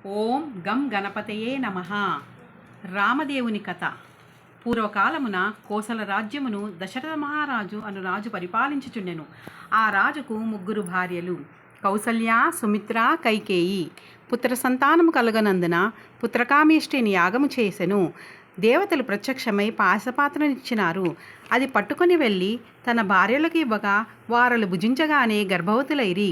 ఓం గం గణపతయే నమః. రామదేవుని కథ. పూర్వకాలమున కోసల రాజ్యమును దశరథ మహారాజు అను రాజు పరిపాలించుచుండెను. ఆ రాజుకు 3 భార్యలు, కౌసల్య, సుమిత్ర, కైకేయి. పుత్ర సంతానము కలగనందున పుత్రకామేష్టిని యాగము చేసెను. దేవతలు ప్రత్యక్షమై పాయసపాత్రనిచ్చినారు. అది పట్టుకొని వెళ్ళి తన భార్యలకు ఇవ్వగా వారలు భుజించగానే గర్భవతులైరి.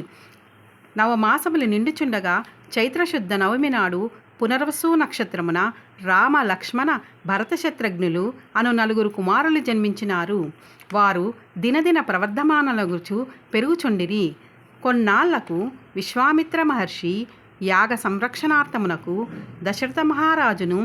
నవమాసములు నిండుచుండగా చైత్రశుద్ధ నవమి నాడు పునర్వసు నక్షత్రమున రామ, లక్ష్మణ, భరత శత్రుఘ్నులు అను 4 కుమారులు జన్మించినారు. వారు దినదిన ప్రవర్ధమానలగుచు పెరుగుచుండిరి. కొన్నాళ్లకు విశ్వామిత్ర మహర్షి యాగ సంరక్షణార్థమునకు దశరథ మహారాజును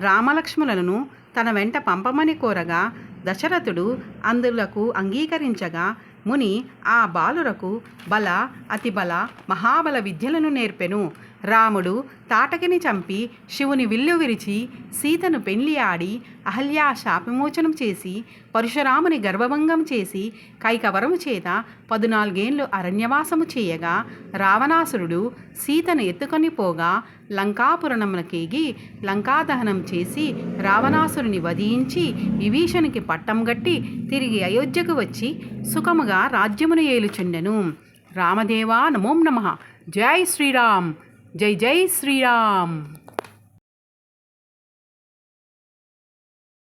రామలక్ష్మణులను తన వెంట పంపమని కోరగా దశరథుడు అందులకు అంగీకరించగా ముని ఆ బాలురకు బల, అతిబల, మహాబల విద్యలను నేర్పెను. రాముడు తాటకిని చంపి శివుని విల్లు విరిచి సీతను పెళ్లి ఆడి అహల్యా శాపమోచనం చేసి పరశురాముని గర్భభంగం చేసి కైకవరము చేత 14 ఏళ్ళు అరణ్యవాసము చేయగా రావణాసురుడు సీతను ఎత్తుకొని పోగా లంకాపురణమునకేగి లంకాదహనం చేసి రావణాసురుని వధించి విభీషణునికి పట్టం గట్టి తిరిగి అయోధ్యకు వచ్చి సుఖముగా రాజ్యమును ఏలుచుండెను. రామదేవా నమో నమః. జై శ్రీరామ్. జై జై శ్రీరామ్.